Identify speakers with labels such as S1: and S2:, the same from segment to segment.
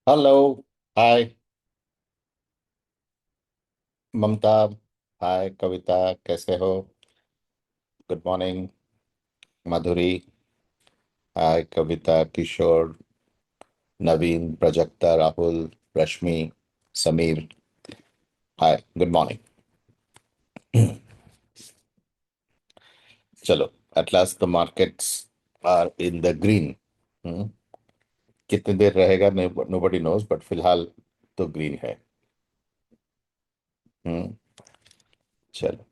S1: Hello. हाय ममता। हाय कविता। कैसे हो? Good morning Madhuri. Hi Kavita, Kishore, Naveen, Prajakta, Rahul, Rashmi, Sameer. Hi good morning. चलो, at last the markets are in the green. कितनी देर रहेगा नोबडी नोज, बट फिलहाल तो ग्रीन है। हम्म। चलो,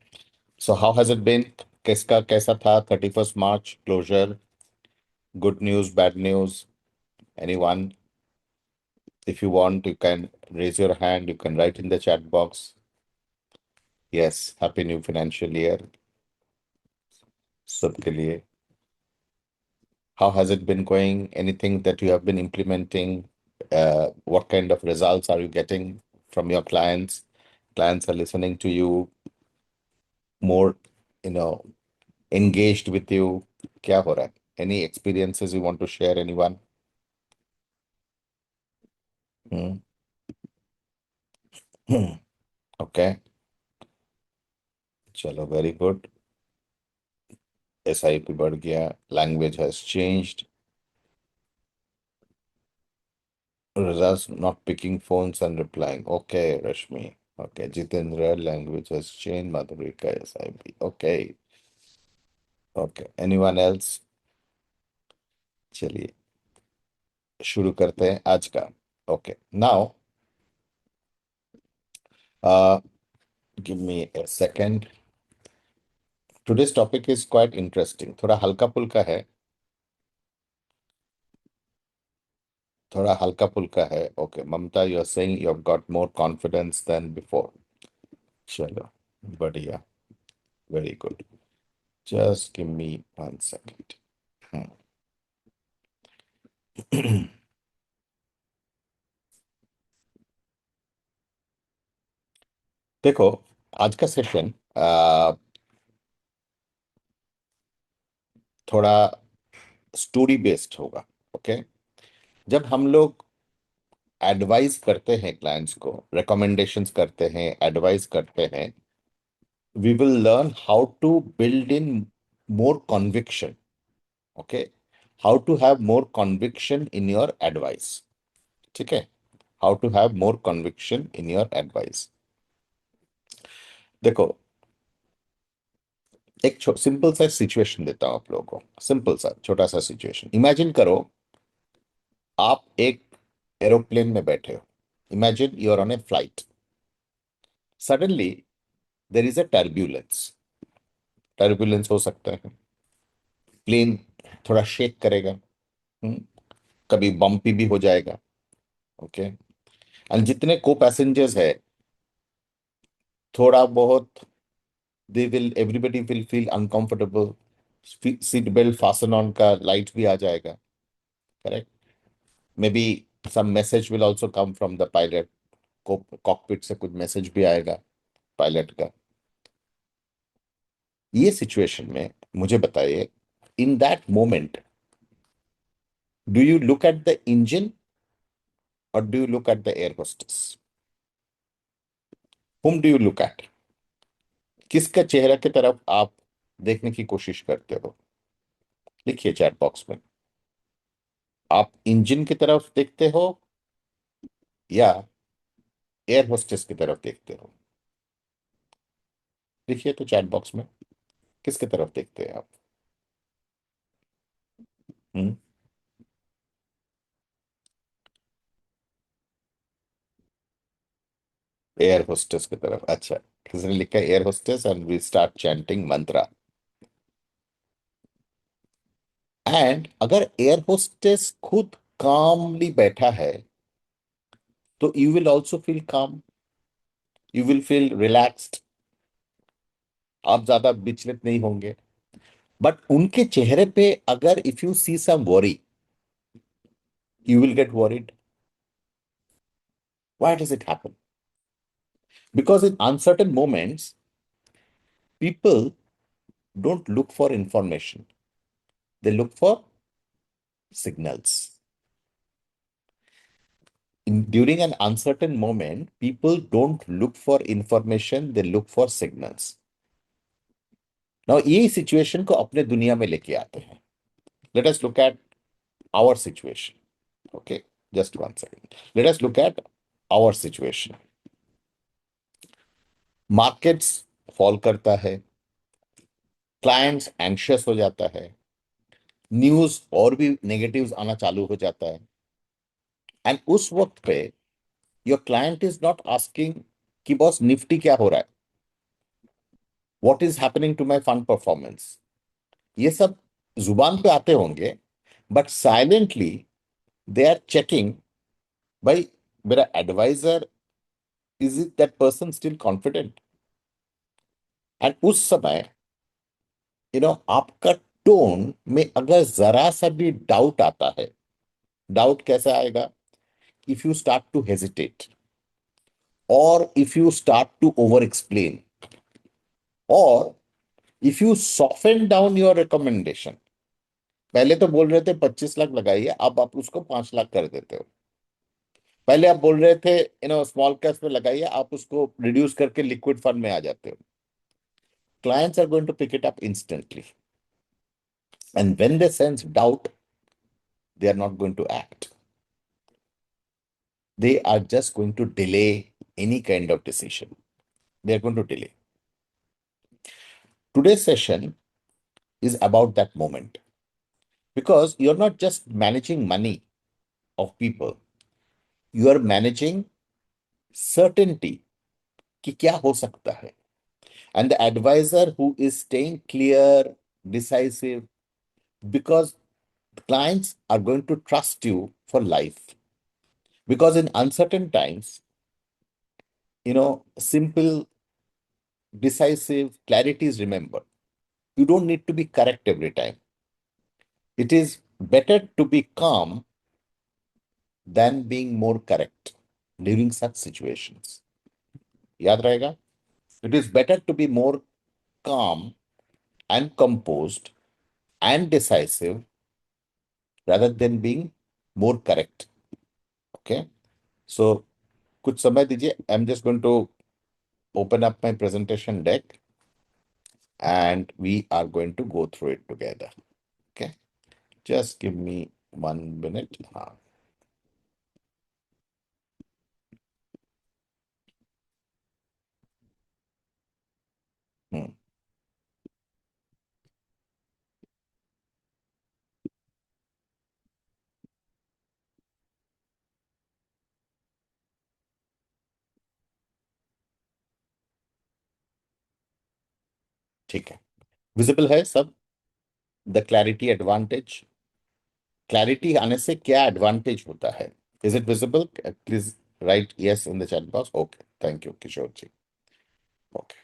S1: so how has it been? किसका कैसा था 31st March closure? Good news, bad news? Anyone? If you want, you can raise your hand. You can write in the chat box. Yes, happy new financial year सबके लिए. How has it been going? Anything that you have been implementing? What kind of results are you getting from your clients? Clients are listening to you more, you know, engaged with you. क्या हो रहा है? Any experiences you want to share? Anyone? Hmm. Okay. चलो, very good. SIP बढ़ गया. Language has changed. Razas not picking phones and replying. Okay, Rashmi. Okay, Jitendra, language has changed. Madhurika, SIP. Okay, okay. Anyone else? चलिए शुरू करते हैं आज का. Okay, now, uh, give me a second. Today's topic is quite interesting. थोड़ा हल्का फुल्का है. थोड़ा हल्का फुल्का है. Okay, Mamta, you are saying you have got more confidence than before. चलो, बढ़िया. Very good. Just give me 1 second. देखो, आज का सेशन थोड़ा स्टोरी बेस्ड होगा. ओके. जब हम लोग एडवाइस करते हैं क्लाइंट्स को, रिकमेंडेशंस करते हैं, एडवाइस करते हैं, we will learn how to build in more conviction. Okay. How to have more conviction in your advice. ठीक है. How to have more conviction in your advice. देखो, एक सिंपल सा सिचुएशन देता हूं आप लोगों को. सिंपल सा छोटा सा सिचुएशन इमेजिन करो. आप एक एरोप्लेन में बैठे हो. Imagine you are on a flight. Suddenly there is a turbulence. Turbulence हो सकता है. प्लेन थोड़ा शेक करेगा. हम्म, कभी बम्पी भी हो जाएगा. ओके. एंड जितने को पैसेंजर्स है, थोड़ा बहुत, they will everybody will feel uncomfortable. Seat belt fasten on का लाइट भी आ जाएगा. Correct. Maybe some message will also come from the pilot. Cockpit से कुछ मैसेज भी आएगा पायलट का. ये सिचुएशन में मुझे बताइए, in that moment, do you look at the engine और do you look at the air hostess? Whom do you look at? किसका चेहरा की तरफ आप देखने की कोशिश करते हो? लिखिए चैट बॉक्स में. आप इंजन की तरफ देखते हो या एयर होस्टेस की तरफ देखते हो? लिखिए तो चैट बॉक्स में. किसकी तरफ देखते हैं आप? हम्म. एयर होस्टेस की तरफ. अच्छा. किसी ने लिखा air hostess and we start chanting mantra. And अगर एयर होस्टेस खुद कामली बैठा है, तो you will also feel calm. You will feel relaxed. आप ज्यादा विचलित नहीं होंगे. बट उनके चेहरे पे अगर if you see some worry, you will get worried. Why does it happen? Because in uncertain moments, people don't look for information, they look for signals. during an uncertain moment, people don't look for information, they look for signals. Now, ये situation को अपने दुनिया में लेके आते हैं. Let us look at our situation. Okay, just one second. Let us look at our situation. Markets fall करता है, clients anxious हो जाता है, न्यूज और भी नेगेटिव्स आना चालू हो जाता है. एंड उस वक्त पे your client is not asking कि बॉस निफ्टी क्या हो रहा है, what is happening to my fund performance. ये सब जुबान पे आते होंगे, but silently they are checking, भाई मेरा advisor, is it that person still confident. And उस समय आपका टोन में अगर जरा सा भी डाउट आता है, डाउट कैसे आएगा? If you start to hesitate, or if you start to over explain, or if you soften down your recommendation. पहले तो बोल रहे थे 25 लाख लगाइए, अब आप उसको 5 लाख कर देते हो. पहले आप बोल रहे थे स्मॉल कैप्स में लगाइए, आप उसको रिड्यूस करके लिक्विड फंड में आ जाते हो. Clients are going to pick it up instantly, and when they sense doubt, they are not going to act. They are just going to delay any kind of decision. They are going to delay. Today's session is about that moment, because you're not just managing money of people, you are managing certainty कि क्या हो सकता है. And the advisor who is staying clear, decisive, because clients are going to trust you for life. Because in uncertain times, simple, decisive clarity is remembered. You don't need to be correct every time. It is better to be calm than being more correct during such situations. याद रहेगा? It is better to be more calm and composed and decisive rather than being more correct. Okay? So, कुछ समय दीजिए. I'm just going to open up my presentation deck and we are going to go through it together. Okay? Just give me 1 minute. हाँ. हम्म. ठीक है. Visible है सब? The clarity advantage. Clarity आने से क्या एडवांटेज होता है? Is it visible? Please write yes in the chat box. Okay, thank you Kishore ji. Okay.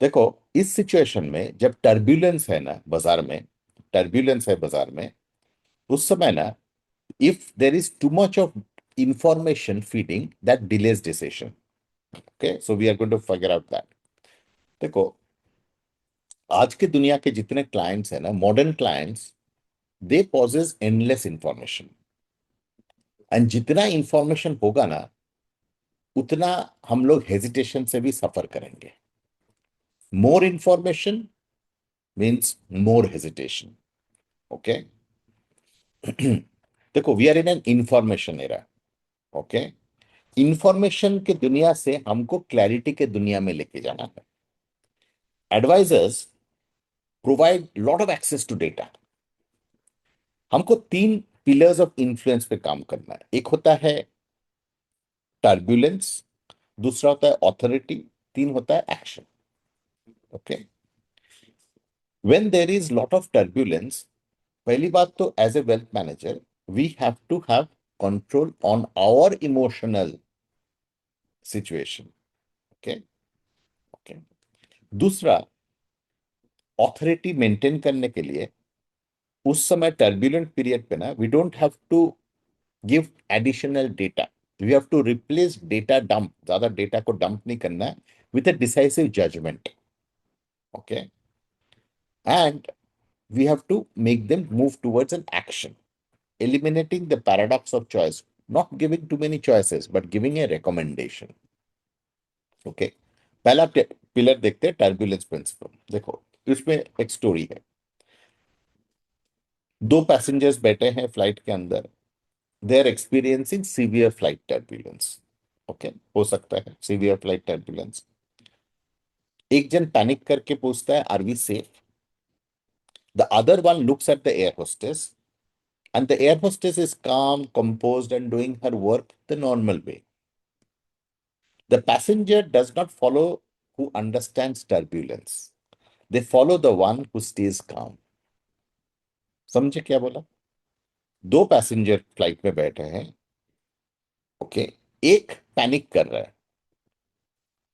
S1: देखो, इस सिचुएशन में जब टर्ब्यूलेंस है ना बाजार में, टर्ब्यूलेंस है बाजार में, उस समय ना, if there is too much of information feeding, that delays decision. Okay, so we are going to figure out that. देखो, आज के दुनिया के जितने क्लाइंट्स हैं ना, modern clients, they possess endless information. And जितना इंफॉर्मेशन होगा ना, उतना हम लोग हेजिटेशन से भी सफर करेंगे. More information means more hesitation. Okay. देखो, we are in an information era. Okay. Information के दुनिया से हमको क्लैरिटी के दुनिया में लेके जाना है. Advisers provide lot of access to data. हमको 3 पिलर्स ऑफ इन्फ्लुएंस पे काम करना है. एक होता है टर्ब्यूलेंस, दूसरा होता है ऑथोरिटी, तीन होता है action. Okay. When there is lot of turbulence, पहली बात तो as a wealth manager we have to have control on our emotional situation. Okay. Okay. दूसरा, ऑथोरिटी मेंटेन करने के लिए उस समय टर्ब्यूलेंट पीरियड पे ना, we don't have to give additional data. We have to replace data dump. ज्यादा data को डंप नहीं करना है, with a decisive judgement. Okay. And we have to make them move towards an action, eliminating the paradox of choice. not giving too many choices, but giving a recommendation. Okay, पहला pillar देखते हैं, turbulence principal. देखो, इसमें एक story है। दो passengers बैठे हैं फ्लाइट के अंदर, they are experiencing severe flight turbulence. Okay, हो सकता है सीवियर फ्लाइट टर्बुलेंस। एक जन पैनिक करके पूछता है, are we safe? The other one looks at the air hostess, and the air hostess is calm, composed, and doing her work the normal way. The passenger does not follow who understands turbulence. They follow the one who stays calm. समझे क्या बोला? दो passenger flight में बैठे हैं। Okay, एक panic कर रहा है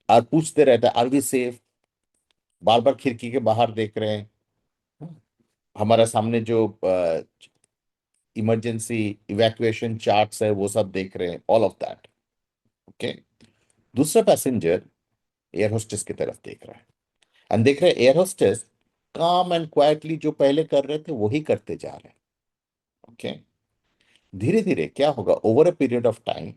S1: और पूछते रहता है, आर वी सेफ? बार बार खिड़की के बाहर देख रहे हैं, हमारा सामने जो इमरजेंसी इवैक्यूएशन चार्ट्स है वो सब देख रहे हैं, ऑल ऑफ दैट। ओके, दूसरा पैसेंजर एयर होस्टेस की तरफ देख रहा है एंड देख रहे एयर होस्टेस काम एंड क्वाइटली जो पहले कर रहे थे वही करते जा रहे हैं। ओके, धीरे धीरे क्या होगा, over a period of time,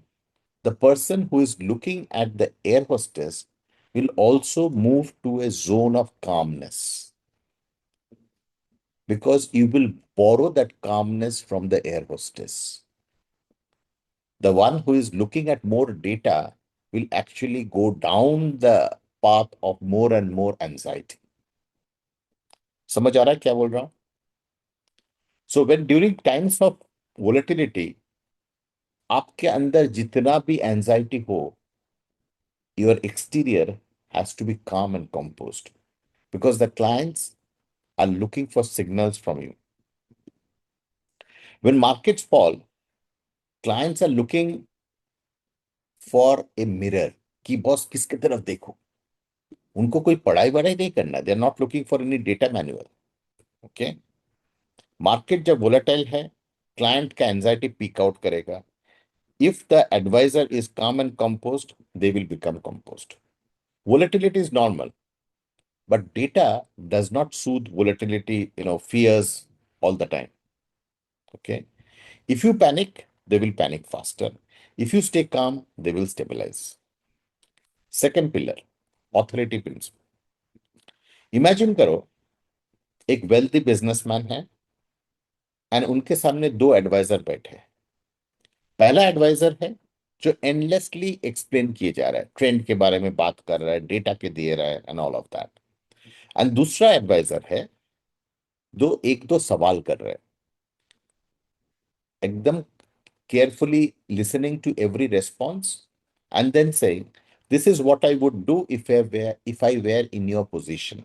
S1: the person who is looking at the air hostess will also move to a zone of calmness, because you will borrow that calmness from the air hostess. The one who is looking at more data will actually go down the path of more and more anxiety. समझ आ रहा है क्या बोल रहा हूं? So when during times of volatility, आपके अंदर जितना भी एंजाइटी हो, your exterior has to be calm and composed, because the clients are looking for signals from you. When markets fall, clients are looking for a mirror कि boss किसके तरफ देखो। उनको कोई पढ़ाई वढ़ाई नहीं करना, they are not looking for any data manual. Okay, market जब वोलेटाइल है, क्लाइंट का एंजाइटी पीक आउट करेगा। If the advisor is calm and composed, they will become composed. Volatility is normal, but data does not soothe volatility, fears all the time. Okay. If you panic, they will panic faster. If you stay calm, they will stabilize. Second pillar, authority principle. Imagine करो, एक wealthy businessman है and उनके सामने दो adviser बैठे हैं। पहला adviser है जो एंडलेसली एक्सप्लेन किए जा रहा है, ट्रेंड के बारे में बात कर रहा है, डेटा के दे रहा है and all of that. And दूसरा एडवाइजर है जो एक दो सवाल कर रहा है, एकदम carefully listening to every response and then saying, this is what I would do if I were in your position.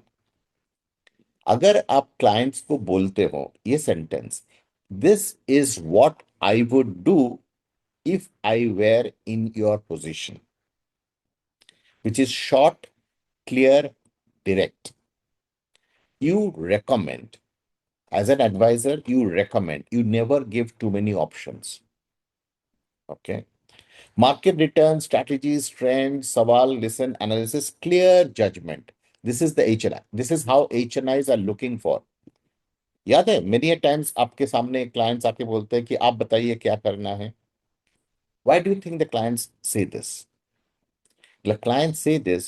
S1: अगर आप क्लाइंट्स को बोलते हो ये sentence, this is what I would do if I were in your position, which is short, clear, direct. You recommend, as an advisor, you recommend, you never give too many options. Okay. Market returns, strategies, trends, sawal, listen, analysis, clear judgment. This is the HNI. This is how HNIs are looking for. याद है, many times आपके सामने clients आके बोलते हैं कि आप बताइए क्या करना है। Why do you think the clients say this? The clients say this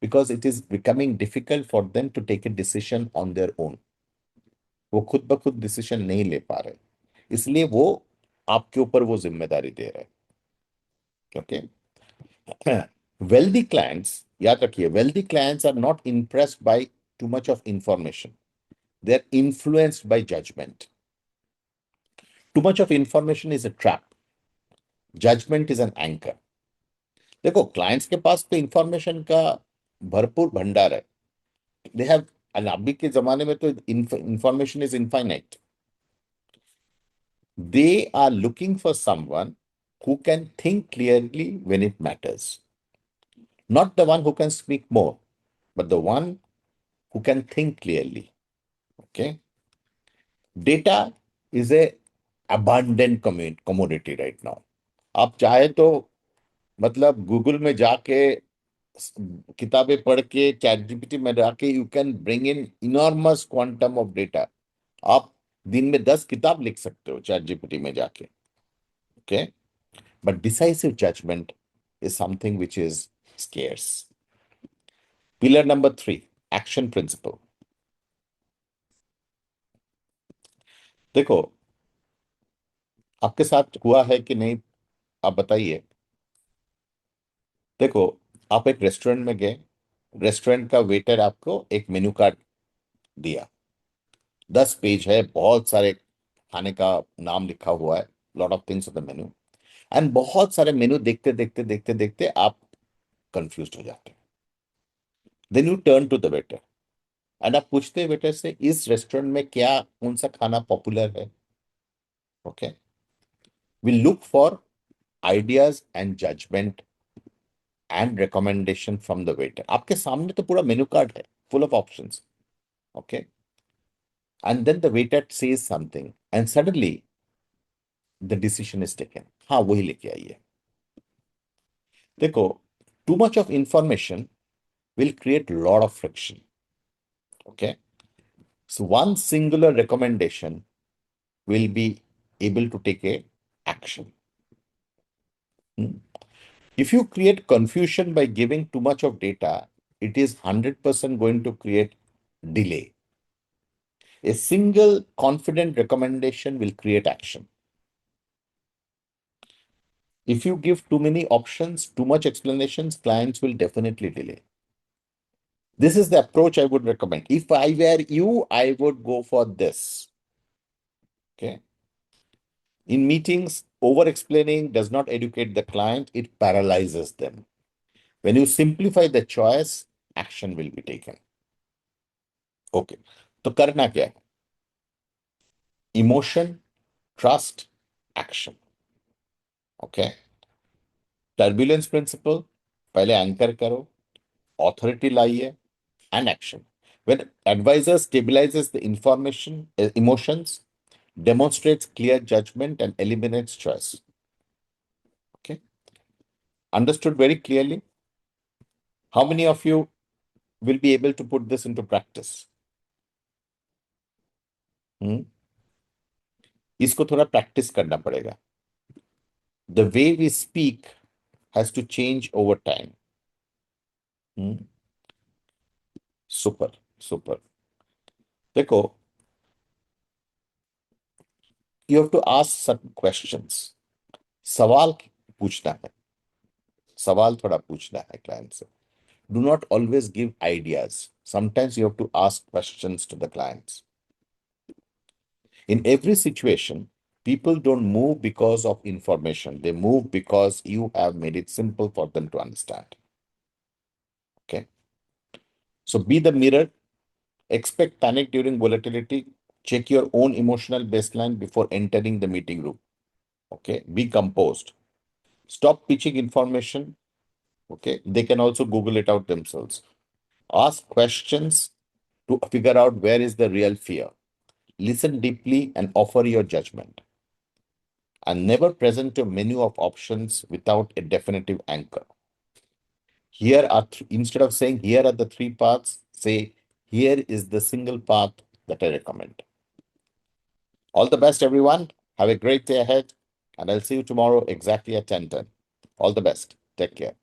S1: because it is becoming difficult for them to take a decision on their own. वो खुद ब खुद डिसीजन नहीं ले पा रहे, इसलिए वो आपके ऊपर वो जिम्मेदारी दे रहे हैं। ओके, वेल्दी क्लाइंट्स, याद रखिए, wealthy clients are not impressed by too much of information, they are influenced by judgment. Too much of information is a trap, judgment is an anchor. देखो, क्लाइंट्स के पास तो इंफॉर्मेशन का भरपूर भंडार है, दे हैव, अभी के जमाने में तो information is infinite. They are looking for someone who can think clearly when it matters. Not the one who can speak more, but the one who can think clearly. Okay. Data is a abundant commodity right now. आप चाहे तो मतलब Google में जाके किताबें पढ़ के chat GPT में जाके you can bring in enormous quantum of data. आप दिन में 10 किताब लिख सकते हो चैट जीपीटी में जाके। Okay, But decisive judgment is something which is scarce. Pillar number 3, action principle. देखो, आपके साथ हुआ है कि नहीं, आप बताइए। देखो, आप एक रेस्टोरेंट में गए, रेस्टोरेंट का वेटर आपको एक मेन्यू कार्ड दिया, 10 पेज है, बहुत सारे खाने का नाम लिखा हुआ है, lot of things on the menu. And बहुत सारे मेन्यू देखते देखते देखते देखते आप कंफ्यूज हो जाते हैं। Then you turn to the waiter and आप पूछते हैं वेटर से, इस रेस्टोरेंट में क्या कौन सा खाना पॉपुलर है। Okay, we look for ideas and judgment and recommendation from the waiter. आपके सामने तो पूरा मेन्यू कार्ड है, full of options. Okay, and then the waiter says something and suddenly the decision is taken, हाँ वही लेके आइए। देखो, too much of information will create a lot of friction. Okay, so one singular recommendation will be able to take a action. Hmm? If you create confusion by giving too much of data, it is 100% going to create delay. A single confident recommendation will create action. If you give too many options, too much explanations, clients will definitely delay. This is the approach I would recommend. If I were you, I would go for this. Okay. In meetings, over explaining does not educate the client, it paralyzes them. When you simplify the choice, action will be taken. Okay. तो करना क्या है? Emotion, trust, action. Okay, turbulence principle, पहले anchor करो, authority लाइए, and action. When advisor stabilizes the information, emotions, demonstrates clear judgment, and eliminates choice. Okay, understood very clearly? How many of you will be able to put this into practice? Hmm? इसको थोड़ा practice करना पड़ेगा। The way we speak has to change over time. Hmm? Super, super. देखो, you have to ask certain questions. सवाल पूछना है, सवाल थोड़ा पूछना है क्लाइंट से। Do not always give ideas, sometimes you have to ask questions to the clients. In every situation, people don't move because of information, they move because you have made it simple for them to understand. Okay, so be the mirror. Expect panic during volatility. Check your own emotional baseline before entering the meeting room. Okay, be composed. Stop pitching information. Okay, they can also Google it out themselves. Ask questions to figure out where is the real fear. Listen deeply and offer your judgment. And never present a menu of options without a definitive anchor. Here are instead of saying here are the 3 paths, say here is the single path that I recommend. All the best, everyone. Have a great day ahead, and I'll see you tomorrow exactly at 10:10. All the best. Take care.